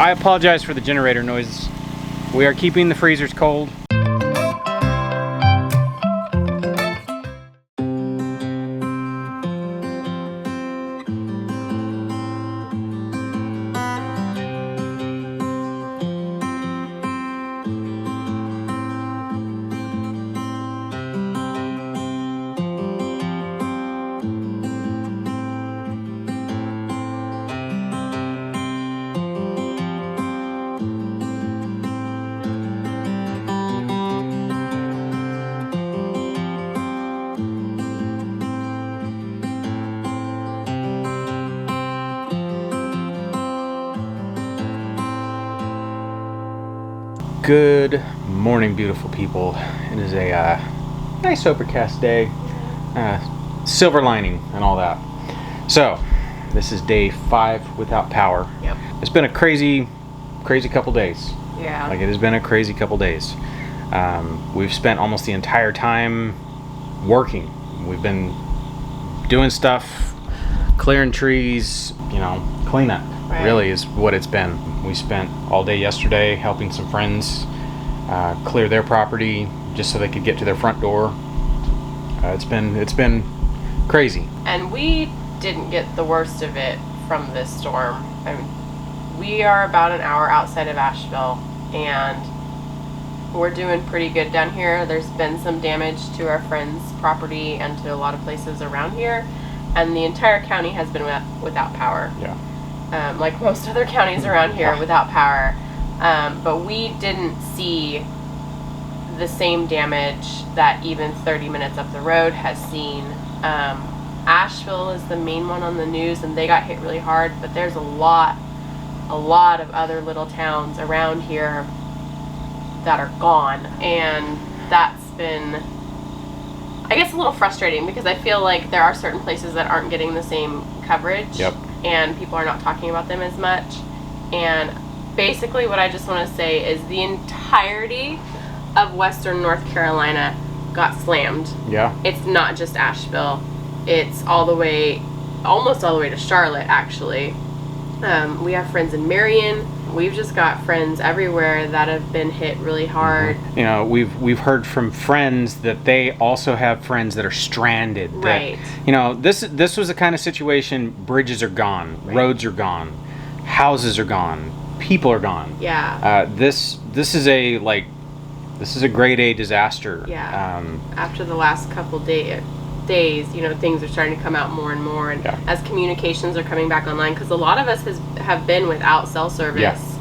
I apologize for the generator noises. We are keeping the freezers cold. Good morning, beautiful people. It is a nice overcast day, silver lining and all that. So this is day 5 without power. Yep. It's been a crazy couple days. Yeah. Like, it has been a crazy couple days. We've spent almost the entire time working. We've been doing stuff, clearing trees, cleanup. Right. Really is what it's been. We spent all day yesterday helping some friends clear their property just so they could get to their front door. It's been crazy. And we didn't get the worst of it from this storm. I mean, we are about an hour outside of Asheville, and we're doing pretty good down here. There's been some damage to our friends' property and to a lot of places around here, and the entire county has been without power. Yeah. Like most other counties around here without power. But we didn't see the same damage that even 30 minutes up the road has seen. Asheville is the main one on the news, and they got hit really hard, but there's a lot of other little towns around here that are gone, and that's been, I guess, a little frustrating because I feel like there are certain places that aren't getting the same coverage. Yep. And people are not talking about them as much. And basically what I just want to say is the entirety of Western North Carolina got slammed. Yeah. It's not just Asheville. It's almost all the way to Charlotte, actually. We have friends in Marion. We've just got friends everywhere that have been hit really hard. Mm-hmm. We've heard from friends that they also have friends that are stranded. Right. This was the kind of situation. Bridges are gone, right. Roads are gone, houses are gone, people are gone. Yeah. This is a grade A disaster. Yeah. After the last couple days, things are starting to come out more and more, and as communications are coming back online, because a lot of us have been without cell service,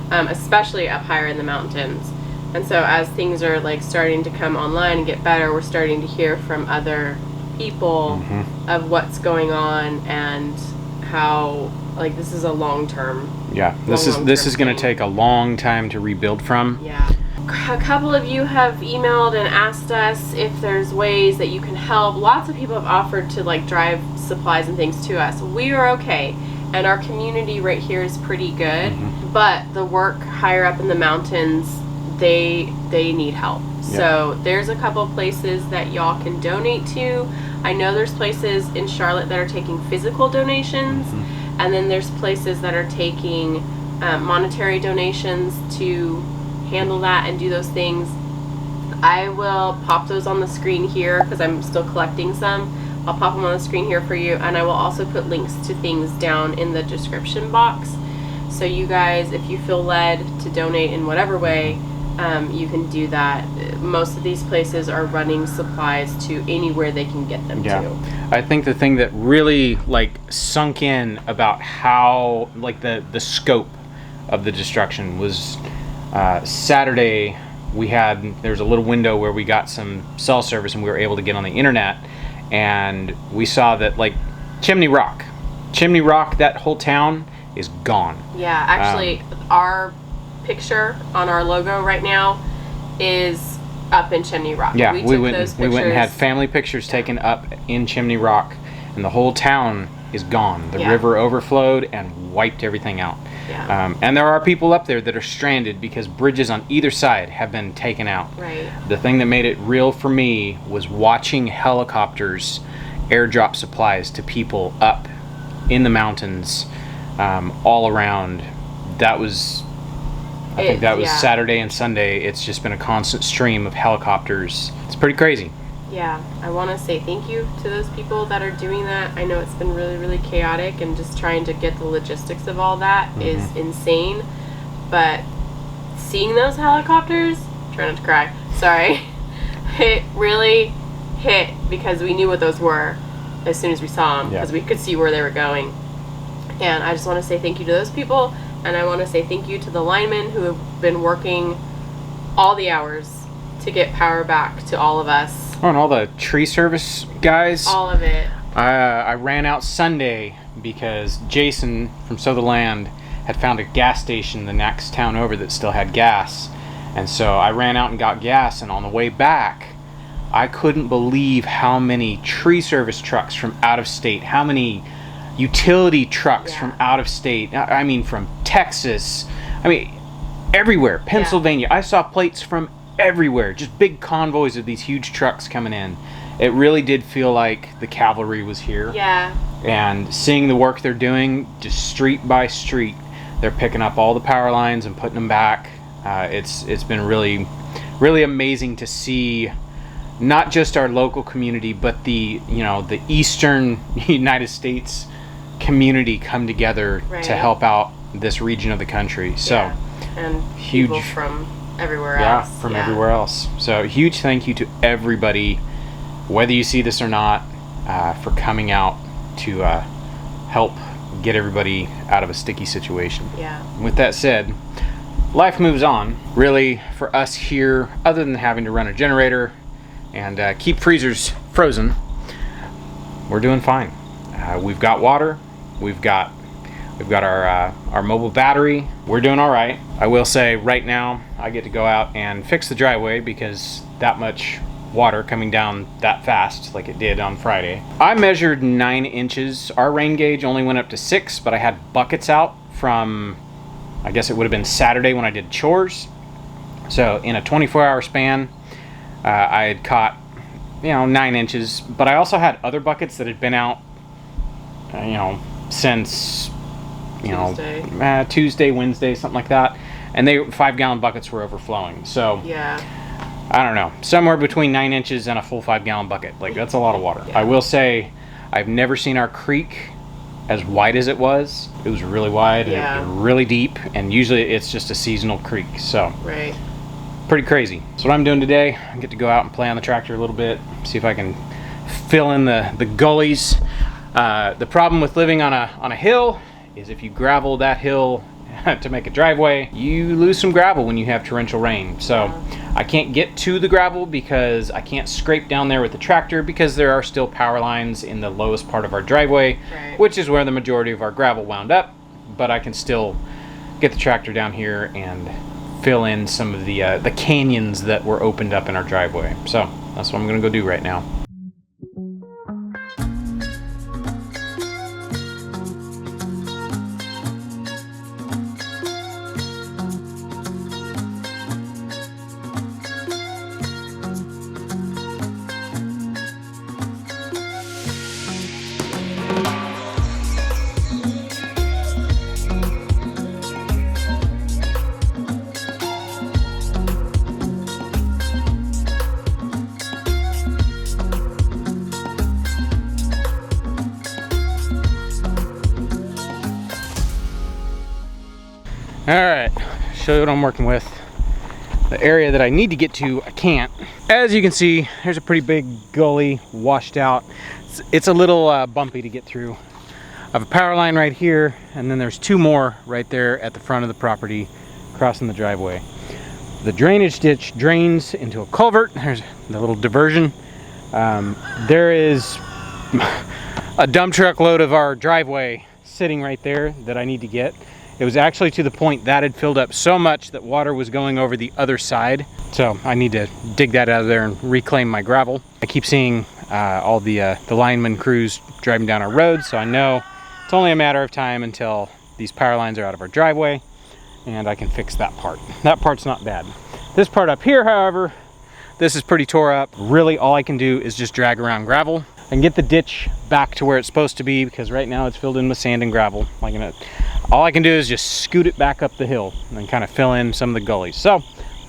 especially up higher in the mountains. And so as things are starting to come online and get better, we're starting to hear from other people of what's going on and how this is a long-term. Yeah, this is going to take a long time to rebuild from. Yeah. A couple of you have emailed and asked us if there's ways that you can help. Lots of people have offered to drive supplies and things to us. We are okay, and our community right here is pretty good. But the work higher up in the mountains, they need help. So there's a couple of places that y'all can donate to. I know there's places in Charlotte that are taking physical donations, and then there's places that are taking monetary donations to handle that and do those things. I will pop those on the screen here because I'm still collecting some. I'll pop them on the screen here for you, and I will also put links to things down in the description box. So you guys, if you feel led to donate in whatever way, you can do that. Most of these places are running supplies to anywhere they can get them to. I think the thing that really sunk in about how the scope of the destruction was Saturday. There's a little window where we got some cell service and we were able to get on the internet, and we saw that Chimney Rock, that whole town is gone. Yeah, actually, our picture on our logo right now is up in Chimney Rock. Yeah, we went and had family pictures taken up in Chimney Rock, and the whole town is gone. The river overflowed and wiped everything out. Yeah. And there are people up there that are stranded because bridges on either side have been taken out. Right. The thing that made it real for me was watching helicopters airdrop supplies to people up in the mountains, all around that was, I think that was Saturday and Sunday. It's just been a constant stream of helicopters. It's pretty crazy. Yeah, I want to say thank you to those people that are doing that. I know it's been really, really chaotic, and just trying to get the logistics of all that is insane. But seeing those helicopters, try not to cry, sorry, it really hit, because we knew what those were as soon as we saw them, because we could see where they were going. And I just want to say thank you to those people, and I want to say thank you to the linemen who have been working all the hours to get power back to all of us. Oh, and all the tree service guys. All of it. I ran out Sunday because Jason from Sutherland had found a gas station the next town over that still had gas. And so I ran out and got gas, and on the way back, I couldn't believe how many tree service trucks from out of state, how many utility trucks from out of state, I mean from Texas, I mean everywhere, Pennsylvania. I saw plates from everywhere, just big convoys of these huge trucks coming in. It really did feel like the cavalry was here. Yeah. And seeing the work they're doing, just street by street, they're picking up all the power lines and putting them back. It's been really, really amazing to see not just our local community, but the eastern United States community come together to help out this region of the country. So and huge people from everywhere else. From everywhere else. So huge thank you to everybody, whether you see this or not, for coming out to help get everybody out of a sticky situation. Yeah. With that said, life moves on. Really, for us here, other than having to run a generator and keep freezers frozen, we're doing fine. We've got water. We've got our mobile battery. We're doing all right. I will say right now I get to go out and fix the driveway because that much water coming down that fast like it did on Friday. I measured 9 inches. Our rain gauge only went up to 6, but I had buckets out from, I guess it would have been Saturday when I did chores. So in a 24-hour span, I had caught 9 inches, but I also had other buckets that had been out since Tuesday, Wednesday, something like that, and they 5-gallon buckets were overflowing. So I don't know, somewhere between 9 inches and a full 5-gallon bucket. Like, that's a lot of water. I will say I've never seen our creek as wide as it was. It was really wide and really deep, and usually it's just a seasonal creek. So pretty crazy. So what I'm doing today, I get to go out and play on the tractor a little bit, see if I can fill in the gullies. The problem with living on a hill is if you gravel that hill to make a driveway, you lose some gravel when you have torrential rain. So I can't get to the gravel because I can't scrape down there with the tractor, because there are still power lines in the lowest part of our driveway, which is where the majority of our gravel wound up. But I can still get the tractor down here and fill in some of the canyons that were opened up in our driveway. So that's what I'm gonna go do right now. All right, show you what I'm working with. The area that I need to get to, I can't. As you can see, there's a pretty big gully washed out. It's a little bumpy to get through. I have a power line right here, and then there's 2 more right there at the front of the property, crossing the driveway. The drainage ditch drains into a culvert. There's the little diversion. There is a dump truck load of our driveway sitting right there that I need to get. It was actually to the point that had filled up so much that water was going over the other side. So I need to dig that out of there and reclaim my gravel. I keep seeing all the lineman crews driving down our road, so I know it's only a matter of time until these power lines are out of our driveway and I can fix that part. That part's not bad. This part up here, however, this is pretty tore up. Really, all I can do is just drag around gravel and get the ditch back to where it's supposed to be, because right now it's filled in with sand and gravel. all I can do is just scoot it back up the hill and kind of fill in some of the gullies. So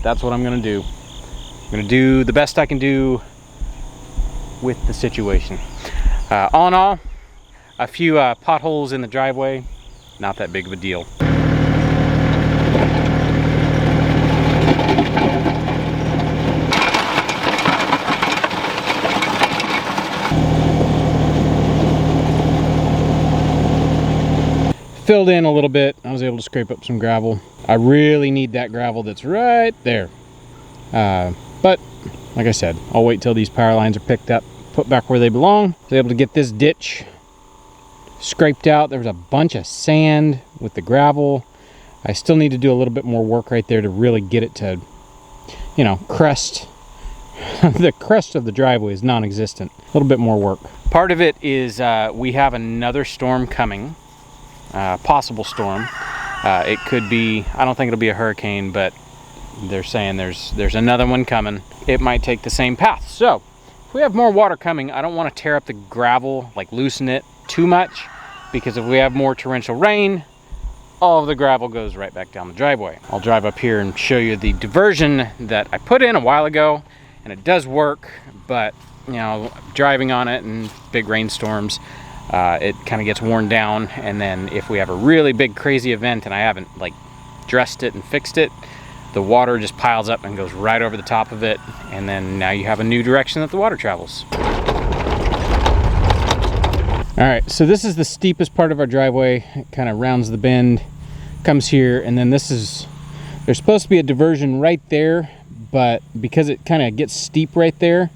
that's what I'm gonna do. I'm gonna do the best I can do with the situation. All in all, a few potholes in the driveway, not that big of a deal. Filled in a little bit. I was able to scrape up some gravel. I really need that gravel that's right there. But like I said, I'll wait till these power lines are picked up, put back where they belong. I was able to get this ditch scraped out. There was a bunch of sand with the gravel. I still need to do a little bit more work right there to really get it to, you know, crest. The crest of the driveway is non-existent. A little bit more work. Part of it is we have another storm coming. Possible storm. It could be, I don't think it'll be a hurricane, but they're saying there's another one coming. It might take the same path. So if we have more water coming, I don't want to tear up the gravel, like loosen it too much, because if we have more torrential rain, all of the gravel goes right back down the driveway. I'll drive up here and show you the diversion that I put in a while ago, and it does work, but you know, driving on it in big rainstorms, it kind of gets worn down, and then if we have a really big crazy event and I haven't like dressed it and fixed it, the water just piles up and goes right over the top of it, and then now you have a new direction that the water travels. All right, so this is the steepest part of our driveway. It kind of rounds the bend, comes here, and then this is, there's supposed to be a diversion right there, but because it kind of gets steep right there,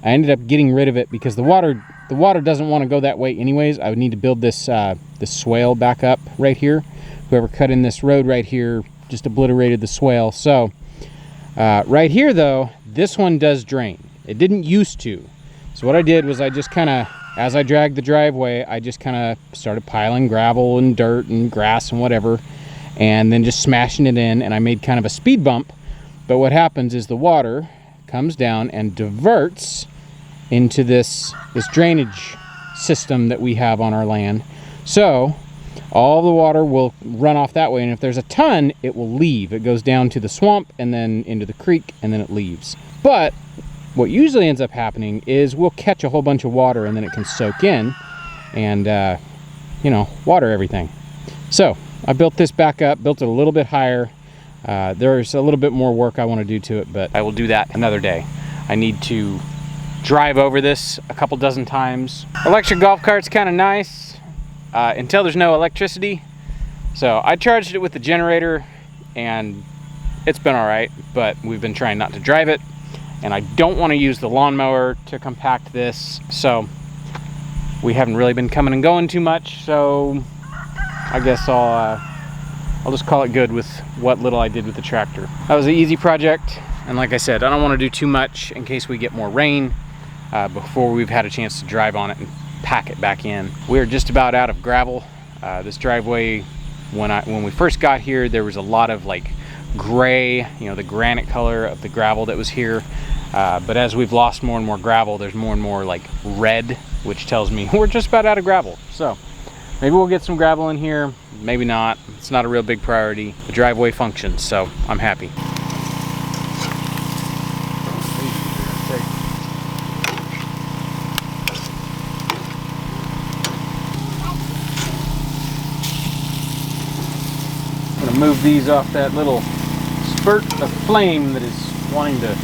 I ended up getting rid of it because the water doesn't want to go that way anyways. I would need to build this this swale back up right here. Whoever cut in this road right here just obliterated the swale. So right here though, this one does drain. It didn't used to. So what I did was I just kind of, as I dragged the driveway, I just kind of started piling gravel and dirt and grass and whatever, and then just smashing it in, and I made kind of a speed bump. But what happens is the water comes down and diverts into this drainage system that we have on our land. So all the water will run off that way, and if there's a ton, it will leave. It goes down to the swamp and then into the creek, and then it leaves. But what usually ends up happening is we'll catch a whole bunch of water, and then it can soak in and you know, water everything. So I built this back up, built it a little bit higher. There's a little bit more work I want to do to it, but I will do that another day. I need to drive over this a couple dozen times. Electric golf cart's kind of nice until there's no electricity. So I charged it with the generator and it's been all right, but we've been trying not to drive it, and I don't want to use the lawnmower to compact this, so we haven't really been coming and going too much. So I guess I'll just call it good with what little I did with the tractor. That was an easy project, and like I said, I don't want to do too much in case we get more rain before we've had a chance to drive on it and pack it back in. We're just about out of gravel. This driveway, when we first got here, there was a lot of like gray, you know, the granite color of the gravel that was here. But as we've lost more and more gravel, there's more and more like red, which tells me we're just about out of gravel. So maybe we'll get some gravel in here, maybe not. It's not a real big priority. The driveway functions, so I'm happy. I'm gonna move these off that little spurt of flame that is wanting to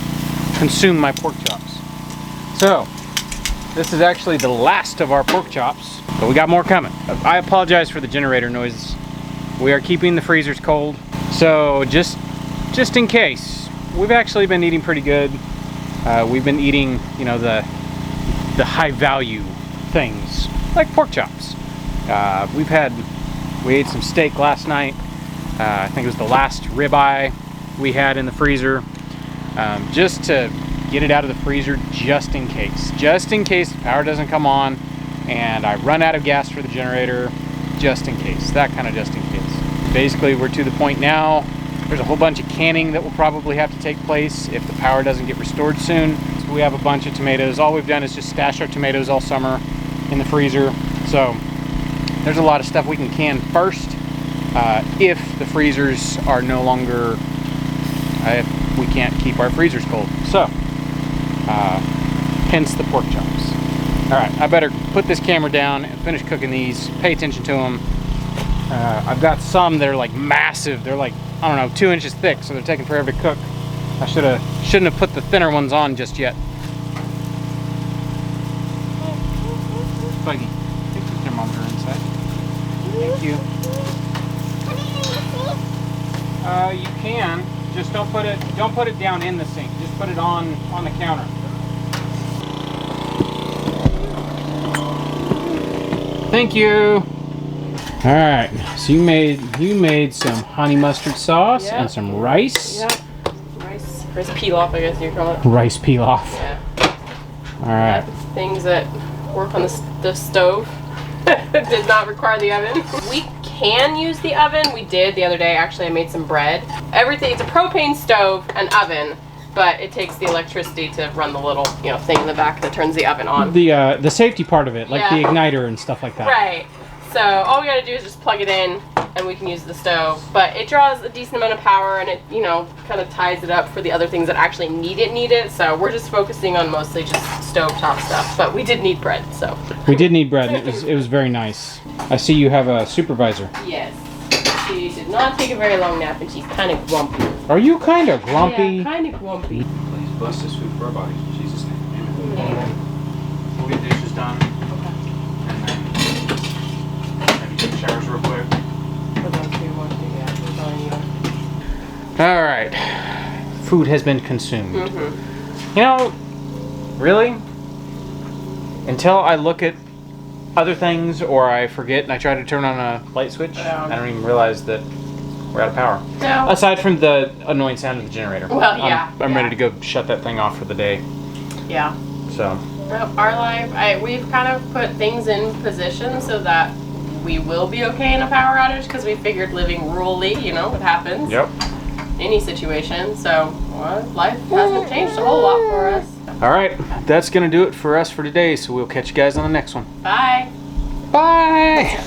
consume my pork chops. So this is actually the last of our pork chops, but we got more coming. I apologize for the generator noises. We are keeping the freezers cold, so just in case, we've actually been eating pretty good. We've been eating, you know, the high value things like pork chops. We ate some steak last night. I think it was the last ribeye we had in the freezer, just to get it out of the freezer just in case the power doesn't come on and I run out of gas for the generator, just in case, that kind of just in case. Basically, we're to the point now, there's a whole bunch of canning that will probably have to take place if the power doesn't get restored soon. So we have a bunch of tomatoes. All we've done is just stash our tomatoes all summer in the freezer. So there's a lot of stuff we can can first. if the freezers are no longer, if we can't keep our freezers cold. So, hence the pork chops. All right, I better put this camera down and finish cooking these. Pay attention to them. I've got some that are like massive. They're like, I don't know, 2 inches thick, so they're taking forever to cook. I shouldn't have put the thinner ones on just yet. Buggy, take the thermometer inside. Thank you. You can. Just don't put it down in the sink. Just put it on the counter. Thank you. All right. So you made some honey mustard sauce and some rice. Yep. Rice pilaf, I guess you call it. Rice pilaf. Yeah. All right. Things that work on the stove. Did not require the oven. We can use the oven. We did the other day. Actually, I made some bread. Everything. It's a propane stove and oven, but it takes the electricity to run the little thing in the back that turns the oven on. The safety part of it, like the igniter and stuff like that. Right. So all we gotta do is just plug it in, and we can use the stove. But it draws a decent amount of power, and it kind of ties it up for the other things that actually need it. So we're just focusing on mostly just stovetop stuff. But we did need bread, so. We did need bread, and it was very nice. I see you have a supervisor. Yes. She did not take a very long nap, and she's kind of grumpy. Are you kind of grumpy? Yeah, kind of grumpy. Please bless this food for our bodies. In Jesus' name. Amen. We'll get dishes done. Okay. And then maybe take showers real quick. For those who want to, yeah, we're telling you. All right. Food has been consumed. Mm-hmm. Really? Until I look at other things or I forget and I try to turn on a light switch, I don't even realize that we're out of power. No. Aside from the annoying sound of the generator. Well, yeah. I'm ready to go shut that thing off for the day. Yeah. So. Our life, we've kind of put things in position so that we will be okay in a power outage, because we figured living rurally, it happens. Yep. Any situation. So life hasn't changed a whole lot for us. All right, that's gonna do it for us for today. So we'll catch you guys on the next one. Bye. Bye.